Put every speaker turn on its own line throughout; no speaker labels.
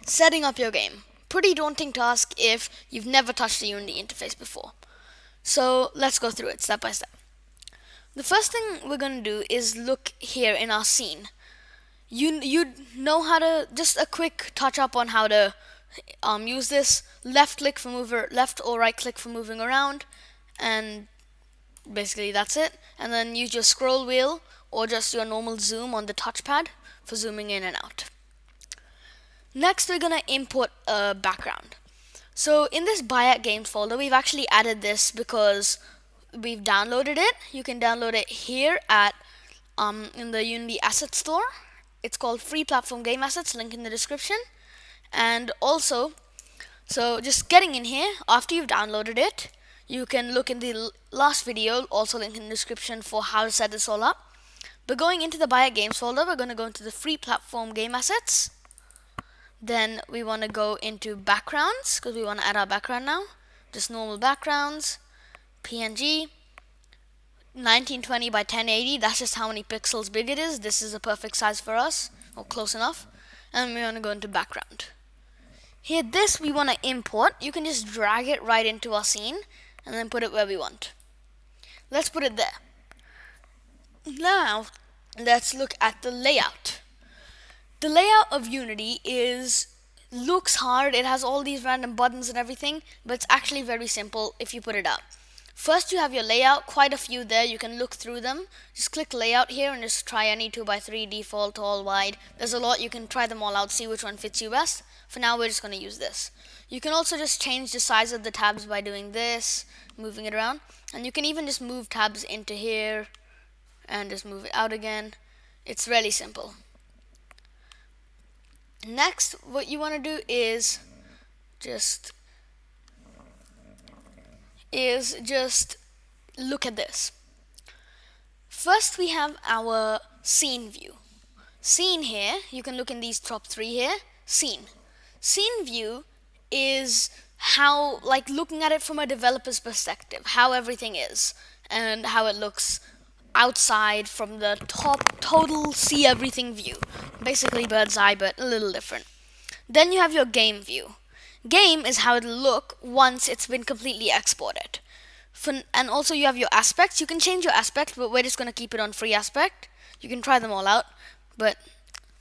Setting up your game. Pretty daunting task if you've never touched the Unity interface before. So let's go through it step by step. The first thing we're going to do is look here in our scene. You know how to, just a quick touch up on how to use this. Left or right click for moving around, and basically that's it. And then use your scroll wheel or just your normal zoom on the touchpad for zooming in and out. Next, we're gonna import a background. So in this Bayat Games folder, we've actually added this because we've downloaded it. You can download it here at in the Unity Asset Store. It's called Free Platform Game Assets, link in the description. And also, so just getting in here, after you've downloaded it, you can look in the last video, also link in the description, for how to set this all up. But going into the Bayat Games folder, we're going to go into the Free Platform Game Assets. Then we want to go into backgrounds, because we want to add our background now. Just normal backgrounds, PNG, 1920 by 1080. That's just how many pixels big it is. This is a perfect size for us, or close enough. And we want to go into background. Here, this we want to import. You can just drag it right into our scene and then put it where we want. Let's put it there. Now, let's look at the layout. The layout of Unity looks hard. It has all these random buttons and everything, but it's actually very simple if you put it up. First, you have your layout, quite a few there. You can look through them. Just click layout here and just try any 2x3, default, tall, wide. There's a lot. You can try them all out, see which one fits you best. For now, we're just going to use this. You can also just change the size of the tabs by doing this, moving it around. And you can even just move tabs into here and just move it out again. It's really simple. Next, what you want to do is just look at this. First, we have our scene view. Scene here, you can look in these top three here. Scene view is how, like, looking at it from a developer's perspective, how everything is and how it looks outside from the top, total see everything view. Basically bird's eye, but a little different. Then you have your game view. Game is how it'll look once it's been completely exported. And also you have your aspects. You can change your aspect, but we're just going to keep it on free aspect. You can try them all out, but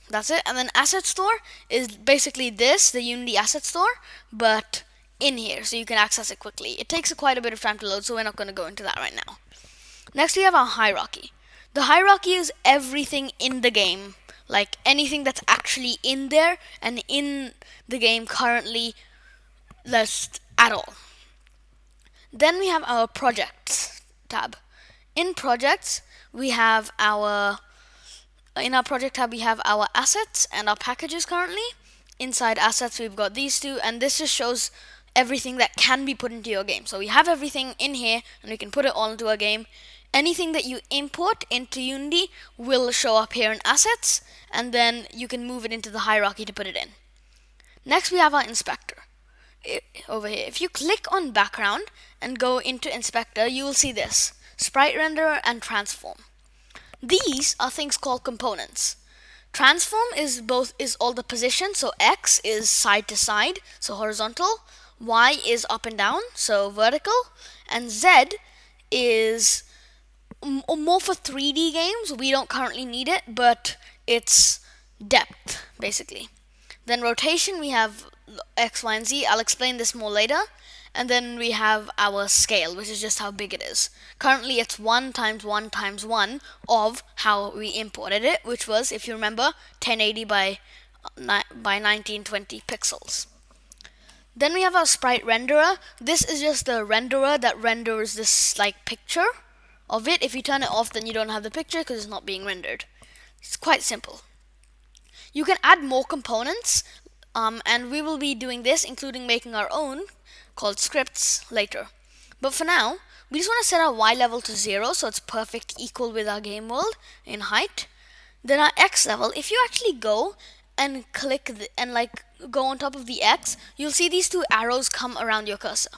that's it. And then Asset Store is basically this, the Unity Asset Store, but in here, so you can access it quickly. It takes quite a bit of time to load, so we're not going to go into that right now. Next, we have our hierarchy. The hierarchy is everything in the game, like anything that's actually in there and in the game currently list at all. Then we have our projects tab. In projects, we have in our project tab, we have our assets and our packages currently. Inside assets, we've got these two, and this just shows everything that can be put into your game. So we have everything in here, and we can put it all into our game. Anything that you import into Unity will show up here in assets, and then you can move it into the hierarchy to put it in. Next, we have our inspector. Over here, if you click on background and go into inspector, you will see this: sprite renderer and transform. These are things called components. Transform is all the position, so X is side to side, so horizontal, Y is up and down, so vertical, and Z is more for 3D games. We don't currently need it, but it's depth, basically. Then rotation, we have X, Y, and Z. I'll explain this more later. And then we have our scale, which is just how big it is. Currently, it's 1 times 1 times 1 of how we imported it, which was, if you remember, 1080 by 1920 pixels. Then we have our sprite renderer. This is just the renderer that renders this like picture of it. If you turn it off, then you don't have the picture because it's not being rendered. It's quite simple. You can add more components, and we will be doing this, including making our own called scripts later. But for now, we just want to set our Y level to 0, so it's perfect equal with our game world in height. Then our X level, if you actually go and click go on top of the X, you'll see these two arrows come around your cursor.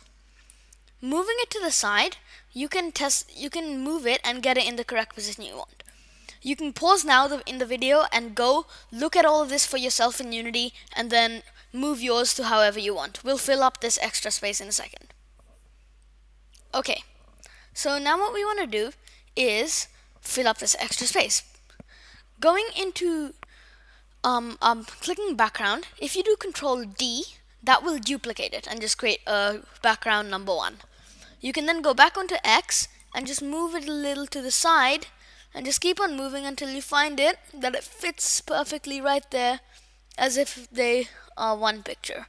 Moving it to the side, you can move it and get it in the correct position you want. You can pause now in the video and go look at all of this for yourself in Unity, and then move yours to however you want. We'll fill up this extra space in a second. Okay, so now what we want to do is fill up this extra space. Going into clicking background, if you do Control D, that will duplicate it and just create a background number 1. You can then go back onto X and just move it a little to the side and just keep on moving until you find it that it fits perfectly right there as if they are one picture.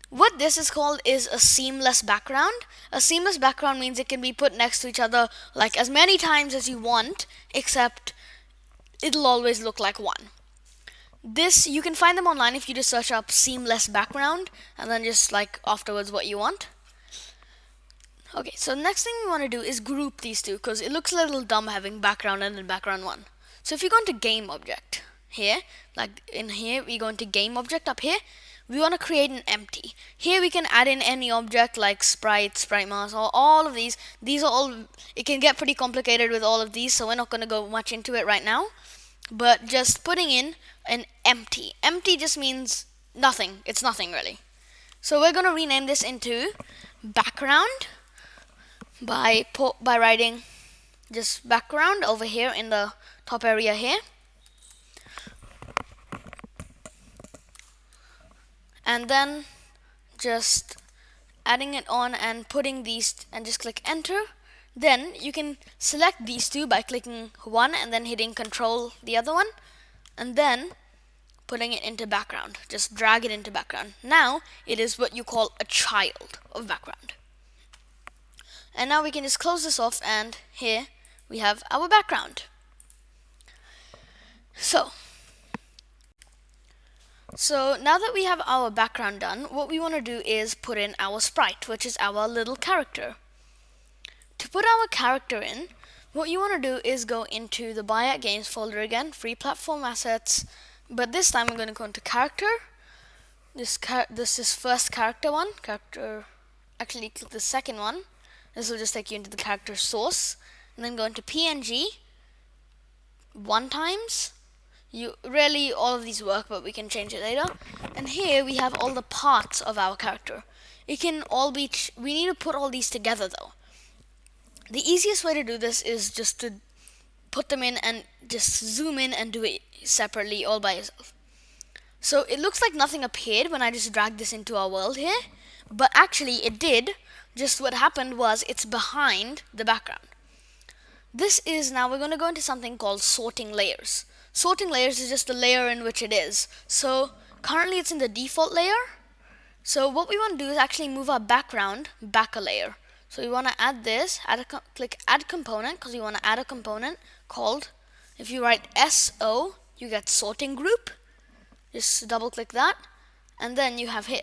What this is called is a seamless background. A seamless background means it can be put next to each other like as many times as you want, except it'll always look like one. This, you can find them online if you just search up seamless background and then just like afterwards what you want. Okay, so next thing we want to do is group these two because it looks a little dumb having background and then background 1. So if you go into game object here, like in here, we go into game object up here, we want to create an empty. Here we can add in any object like sprite mask, or all of these. These are all, it can get pretty complicated with all of these, so we're not going to go much into it right now. But just putting in an empty. Empty just means nothing. It's nothing really. So we're going to rename this into background by writing just background over here in the top area here. And then just adding it on and putting these and just click enter. Then you can select these two by clicking one and then hitting control the other one and then putting it into background. Just drag it into background. Now it is what you call a child of background. And now we can just close this off and here we have our background. So now that we have our background done, what we want to do is put in our sprite, which is our little character. To put our character in, what you want to do is go into the Buy at Games folder again, free platform assets, but this time I'm going to go into character. This is first character one. Actually click the second one. This will just take you into the character source, and then go into PNG 1 times. All of these work, but we can change it later. And here we have all the parts of our character. It can all be, we need to put all these together though. The easiest way to do this is just to put them in and just zoom in and do it separately all by yourself. So it looks like nothing appeared when I just dragged this into our world here, but actually it did. Just what happened was it's behind the background. This is, now we're going to go into something called sorting layers. Sorting layers is just the layer in which it is. So currently it's in the default layer. So what we want to do is actually move our background back a layer. So we want to add this, click add component, because we want to add a component called, if you write SO, you get sorting group. Just double click that, and then you have here.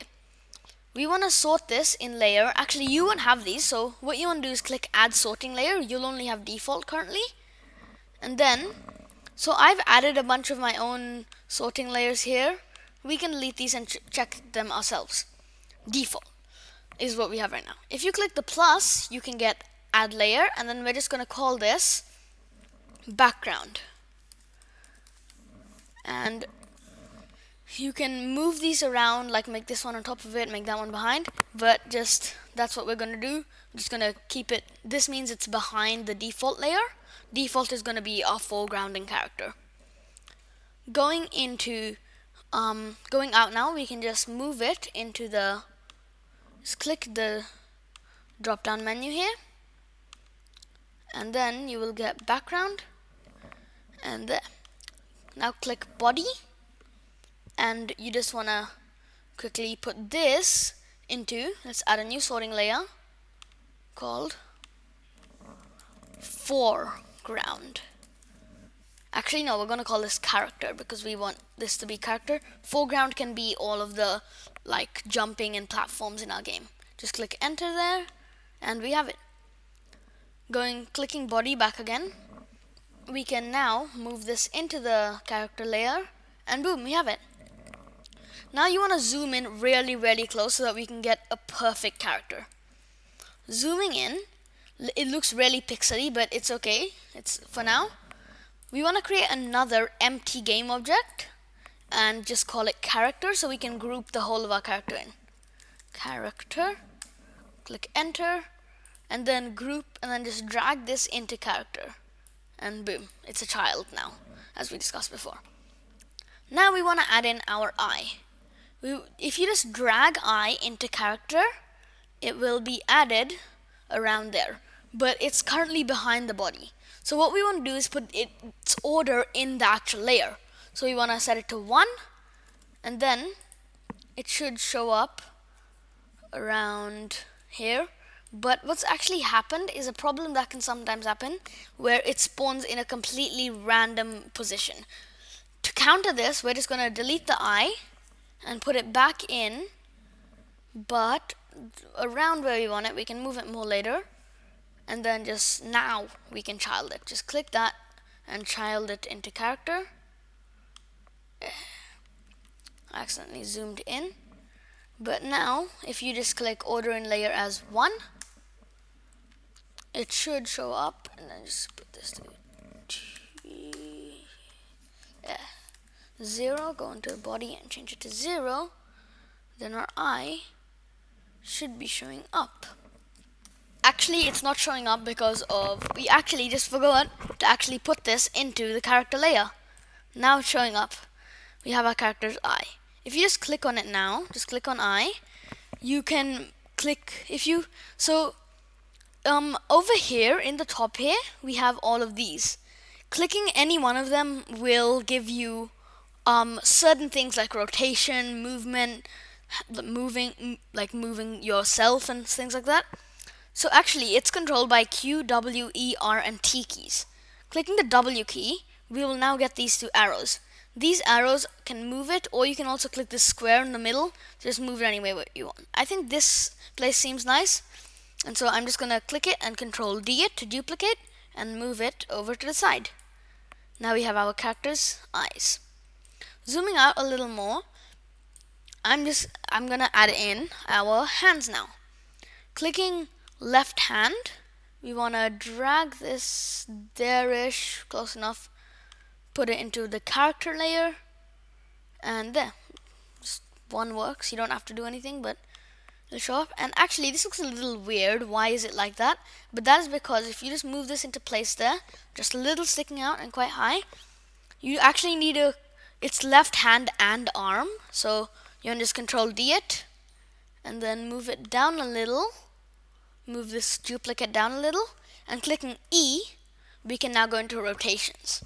We want to sort this in layer. Actually, you won't have these, so what you want to do is click add sorting layer. You'll only have default currently. And then, so I've added a bunch of my own sorting layers here. We can delete these and check them ourselves. Default is what we have right now. If you click the plus, you can get add layer, and then we're just going to call this background. And you can move these around, like make this one on top of it, make that one behind, but just that's what we're going to do. I'm just going to keep it, this means it's behind the default layer. Default is going to be our foregrounding character. Going out now, we can just move it into the, just click the drop down menu here, and then you will get background, and there. Now click body, and you just want to quickly put this into, let's add a new sorting layer called foreground. Actually no, we're going to call this character because we want this to be character. Foreground can be all of the like jumping and platforms in our game. Just click enter there and we have it. Clicking body back again, we can now move this into the character layer and boom, we have it. Now you want to zoom in really, really close so that we can get a perfect character. Zooming in, it looks really pixely, but it's okay. It's for now. We want to create another empty game object, and just call it character so we can group the whole of our character in. Character, click enter, and then group, and then just drag this into character. And boom, it's a child now, as we discussed before. Now we want to add in our eye. If you just drag eye into character, it will be added around there, but it's currently behind the body. So what we want to do is put its order in the actual layer. So we want to set it to 1, and then it should show up around here. But what's actually happened is a problem that can sometimes happen where it spawns in a completely random position. To counter this, we're just going to delete the eye and put it back in, but around where we want it. We can move it more later, and then just now we can child it. Just click that and child it into character. I accidentally zoomed in, but now if you just click order in layer as 1, it should show up, and then just put this to 0, go into the body and change it to 0, then our eye should be showing up. Actually, it's not showing up because we actually just forgot to actually put this into the character layer. Now it's showing up. We have our character's eye. If you just click on it now, just click on eye, you can click, over here in the top here, we have all of these. Clicking any one of them will give you certain things like rotation, movement, moving yourself and things like that. So actually, it's controlled by Q, W, E, R, and T keys. Clicking the W key, we will now get these 2 arrows. These arrows can move it, or you can also click the square in the middle, just move it any way you want. I think this place seems nice, and so I'm just going to click it and Control D it to duplicate and move it over to the side. Now we have our character's eyes. Zooming out a little more, I'm going to add in our hands now. Clicking left hand, we want to drag this there-ish, close enough, put it into the character layer, and there. Just 1 works, you don't have to do anything, but it'll show up. And actually, this looks a little weird. Why is it like that? But that is because if you just move this into place there, just a little sticking out and quite high, you actually need it's left hand and arm, so you can just Control D it, and then move it down a little, move this duplicate down a little, and clicking E, we can now go into rotations.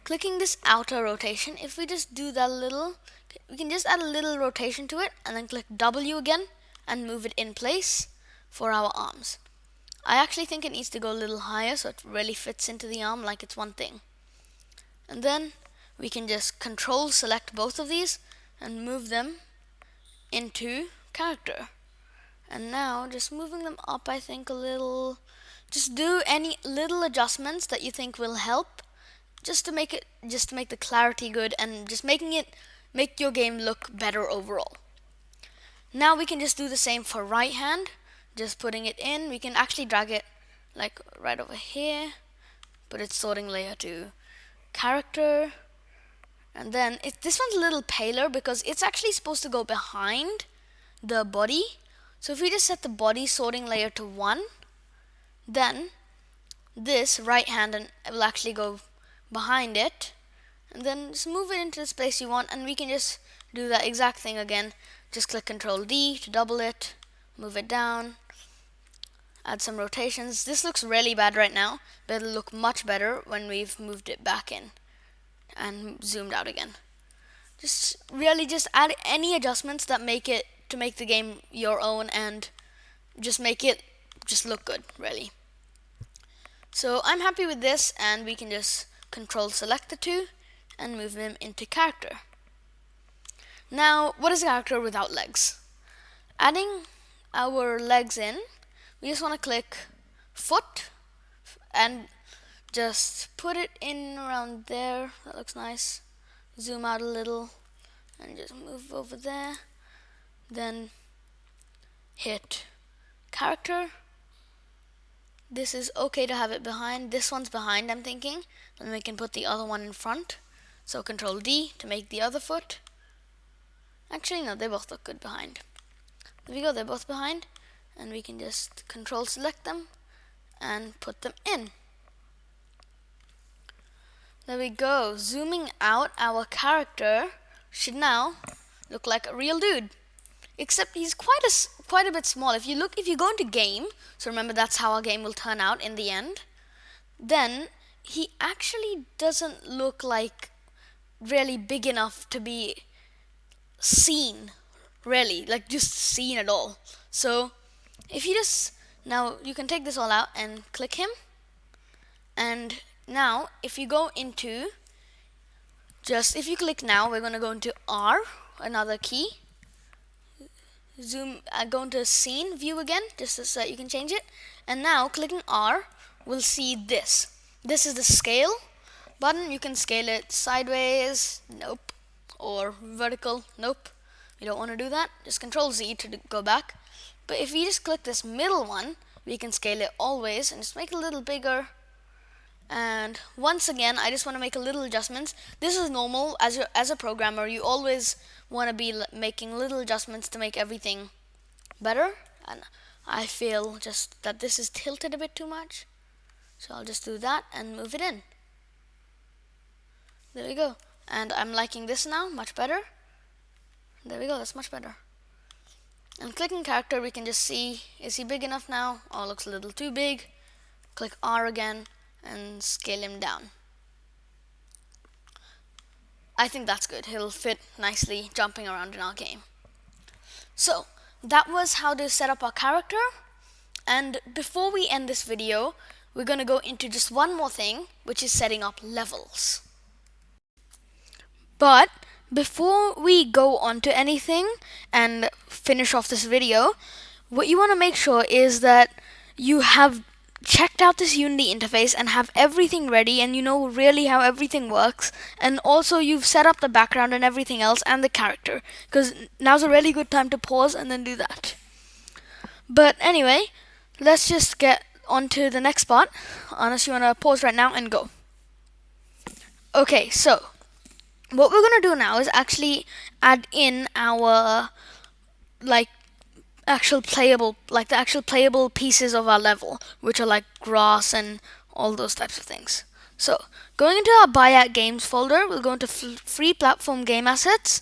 Clicking this outer rotation, if we just do that a little, we can just add a little rotation to it, and then click W again, and move it in place for our arms. I actually think it needs to go a little higher so it really fits into the arm like it's one thing. And then we can just Control select both of these and move them into character. And now just moving them up, I think a little. Just do any little adjustments that you think will help, just to make the clarity good and just make your game look better overall. Now we can just do the same for right hand, just putting it in. We can actually drag it like right over here, put its sorting layer to character, and then this one's a little paler because it's actually supposed to go behind the body. So if we just set the body sorting layer to 1, then this right hand will actually go behind it, and then just move it into the place you want, and we can just do that exact thing again. Just click Control D to double it, move it down, add some rotations. This looks really bad right now, but it'll look much better when we've moved it back in and zoomed out again. Just add any adjustments that make the game your own and just make it just look good, really. So I'm happy with this, and we can just Control select the 2 and move them into character. Now, what is a character without legs? Adding our legs in, we just want to click foot and just put it in around there. That looks nice. Zoom out a little and just move over there. Then hit character. This is okay to have it behind. This one's behind, I'm thinking. Then we can put the other one in front. So Control D to make the other foot. Actually, no, they both look good behind. There we go, they're both behind. And we can just Control select them and put them in. There we go. Zooming out, our character should now look like a real dude. Except he's quite a bit small. If you go into game, so remember that's how our game will turn out in the end, then he actually doesn't look like really big enough to be seen, really, like just seen at all. So if you just, now you can take this all out and click him, and now if you go into, if you click now, we're going to go into R, another key, zoom, go into scene view again, just so that you can change it, and now clicking R, we'll see this. This is the scale button. You can scale it sideways, nope, or vertical, nope. You don't want to do that, just Control Z to go back. But if you just click this middle one, we can scale it always and just make it a little bigger. And once again, I just want to make a little adjustments. This is normal. As a programmer, you always want to be making little adjustments to make everything better. And I feel just that this is tilted a bit too much. So I'll just do that and move it in. There we go. And I'm liking this now, much better. There we go, that's much better. And clicking character, we can just see, is he big enough now? Oh, looks a little too big. Click R again and scale him down. I think that's good. He'll fit nicely jumping around in our game. So that was how to set up our character. And before we end this video, we're going to go into just one more thing, which is setting up levels. But before we go on to anything and finish off this video, what you want to make sure is that you have checked out this Unity interface and have everything ready, and you know really how everything works, and also you've set up the background and everything else and the character, because now's a really good time to pause and then do that. But anyway, let's just get on to the next part, unless you want to pause right now and go. Okay, so what we're going to do now is actually add in our the actual playable pieces of our level, which are like grass and all those types of things. So going into our Buy at Games folder, we'll go into free platform game assets,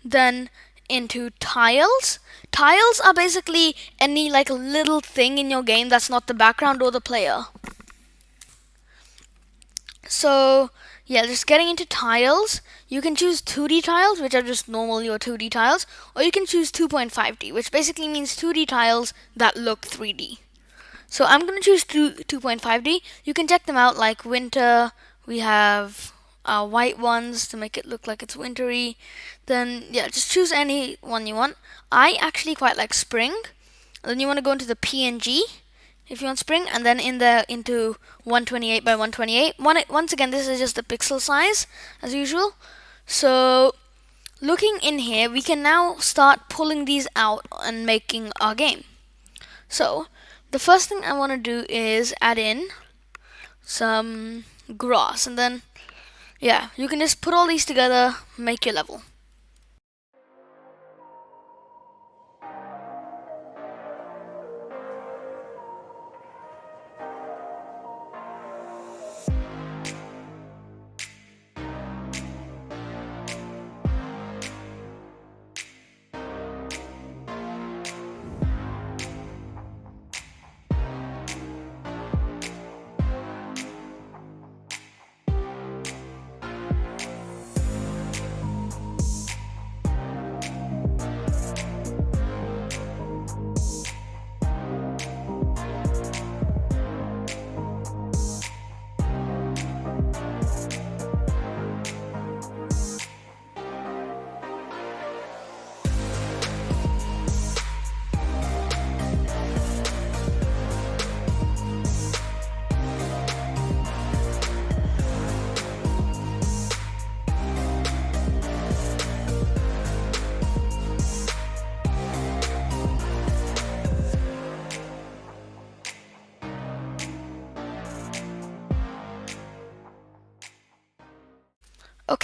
then into tiles. Tiles are basically any little thing in your game that's not the background or the player. So yeah, just getting into tiles, you can choose 2D tiles, which are just normal your 2D tiles, or you can choose 2.5D, which basically means 2D tiles that look 3D. So I'm going to choose 2.5D. You can check them out, like winter. We have white ones to make it look like it's wintry. Then yeah, just choose any one you want. I actually quite like spring. Then you want to go into the PNG if you want spring, and then into 128 by 128. Once again, this is just the pixel size as usual. So looking in here, we can now start pulling these out and making our game. So the first thing I want to do is add in some grass, and then yeah, you can just put all these together, make your level.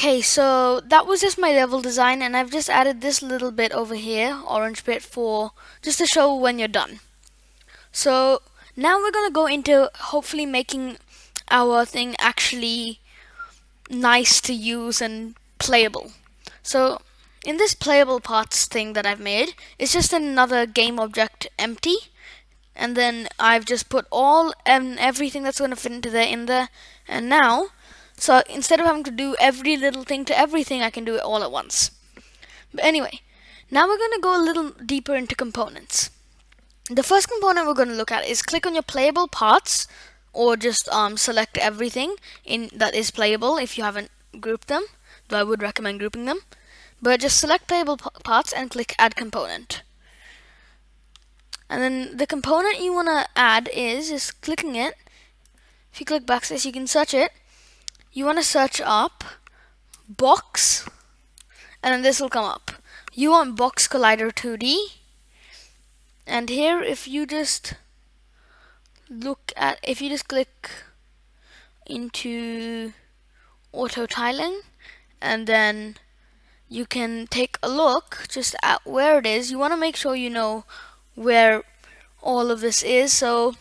Okay, so that was just my level design, and I've just added this little bit over here, orange bit, for just to show when you're done. So now we're gonna go into hopefully making our thing actually nice to use and playable. So in this playable parts thing that I've made, it's just another game object empty, and then I've just put all and everything that's going to fit into there in there. And now, so instead of having to do every little thing to everything, I can do it all at once. But anyway, now we're going to go a little deeper into components. The first component we're going to look at is click on your playable parts, or just select everything in that is playable if you haven't grouped them, though I would recommend grouping them. But just select playable parts and click add component. And then the component you want to add is just clicking it. If you click backspace, you can search it. You want to search up box, and then this will come up. You want box collider 2D. And here, if you just click into auto tiling, and then you can take a look just at where it is. You want to make sure you know where all of this is. So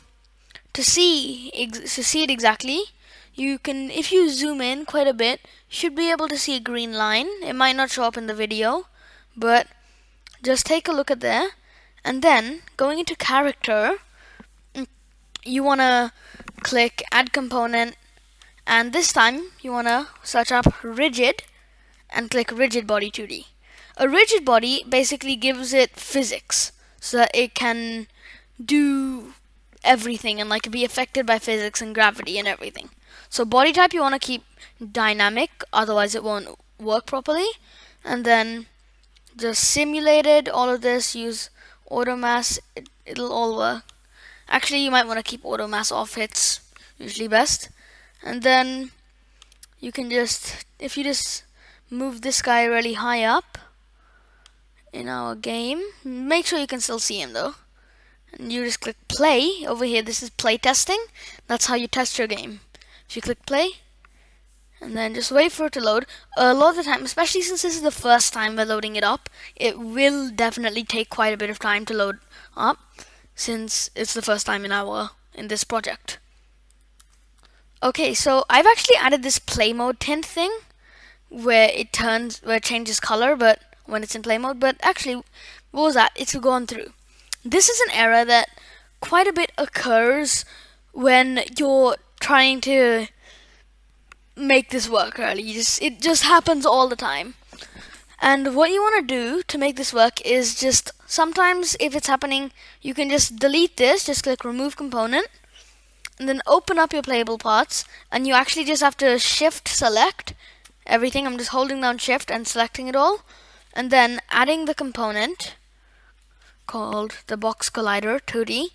to see it exactly, you can, if you zoom in quite a bit, you should be able to see a green line. It might not show up in the video, but just take a look at there. And then going into character, you want to click add component, and this time you want to search up rigid and click rigid body 2D. A rigid body basically gives it physics so that it can do everything and like be affected by physics and gravity and everything. So body type you want to keep dynamic, otherwise it won't work properly. And then just simulated, all of this, use auto mass, it'll all work. Actually, you might want to keep auto mass off, it's usually best. And then you can just, if you just move this guy really high up in our game, make sure you can still see him though. And you just click play over here. This is play testing. That's how you test your game. If you click play, and then just wait for it to load. A lot of the time, especially since this is the first time we're loading it up, it will definitely take quite a bit of time to load up, since it's the first time in this project. Okay, so I've actually added this play mode tint thing, where it changes color, but when it's in play mode. But actually, what was that? It's gone through. This is an error that quite a bit occurs when you're trying to make this work early. It just happens all the time. And what you want to do to make this work is just, sometimes if it's happening, you can just delete this, just click remove component, and then open up your playable parts, and you actually just have to shift select everything. I'm just holding down shift and selecting it all, and then adding the component called the box collider 2D,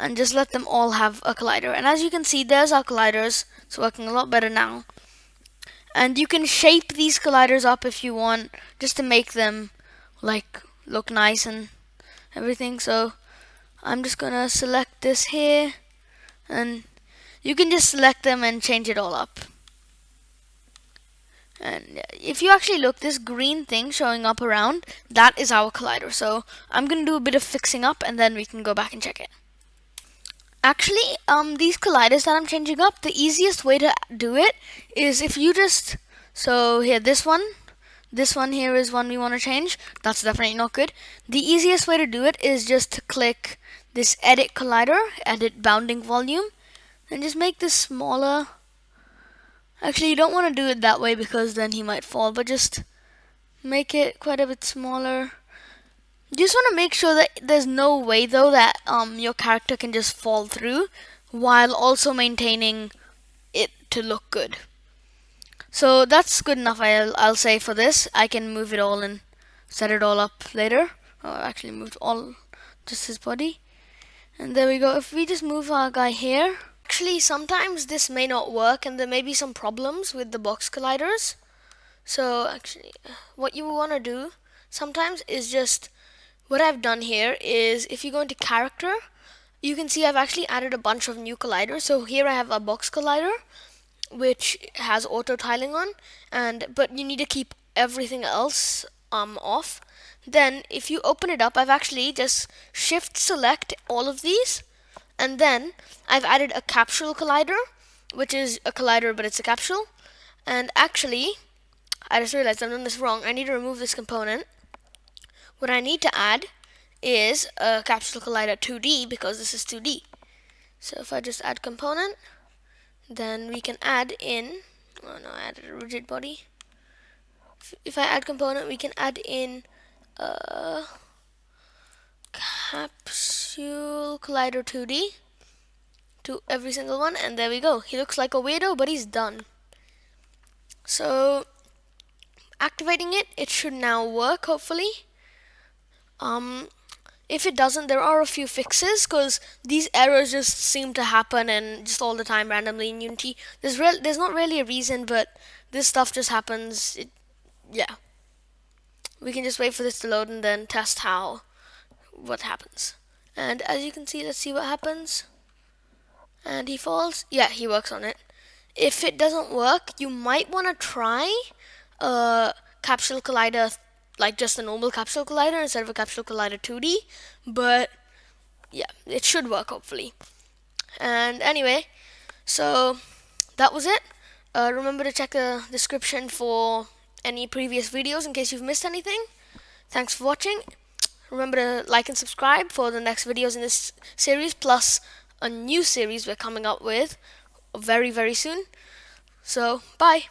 and just let them all have a collider. And as you can see, there's our colliders. It's working a lot better now. And you can shape these colliders up if you want, just to make them like look nice and everything. So I'm just gonna select this here, and you can just select them and change it all up. And if you actually look, this green thing showing up around, that is our collider. So I'm gonna do a bit of fixing up, and then we can go back and check it. Actually, these colliders that I'm changing up, the easiest way to do it is if you just, so here, this one here is one we want to change. That's definitely not good. The easiest way to do it is just to click this edit collider, edit bounding volume, and just make this smaller. Actually, you don't want to do it that way because then he might fall, but just make it quite a bit smaller. You just want to make sure that there's no way though that your character can just fall through while also maintaining it to look good. So that's good enough, I'll say, for this. I can move it all and set it all up later. Oh, I actually moved just his body. And there we go. If we just move our guy here. Actually, sometimes this may not work and there may be some problems with the box colliders. So actually, what you want to do sometimes is just, what I've done here is, if you go into character, you can see I've actually added a bunch of new colliders. So here I have a box collider, which has auto tiling on, but you need to keep everything else off. Then if you open it up, I've actually just shift select all of these, and then I've added a capsule collider, which is a collider but it's a capsule. And actually, I just realized I've done this wrong. I need to remove this component. What I need to add is a Capsule Collider 2D because this is 2D. So if I just add component, then we can add in, oh no, I added a rigid body. If I add component, we can add in a Capsule Collider 2D to every single one, and there we go. He looks like a weirdo, but he's done. So activating it, it should now work, hopefully. If it doesn't, there are a few fixes because these errors just seem to happen and just all the time randomly in Unity. There's not really a reason, but this stuff just happens. Yeah, we can just wait for this to load and then test what happens. And as you can see, let's see what happens. And he falls. Yeah, he works on it. If it doesn't work, you might want to try a Capsule Collider, like just a normal Capsule Collider instead of a Capsule Collider 2D. But yeah, it should work hopefully. And anyway, so that was it. Remember to check the description for any previous videos in case you've missed anything. Thanks for watching. Remember to like and subscribe for the next videos in this series, plus a new series we're coming up with very, very soon. So, bye.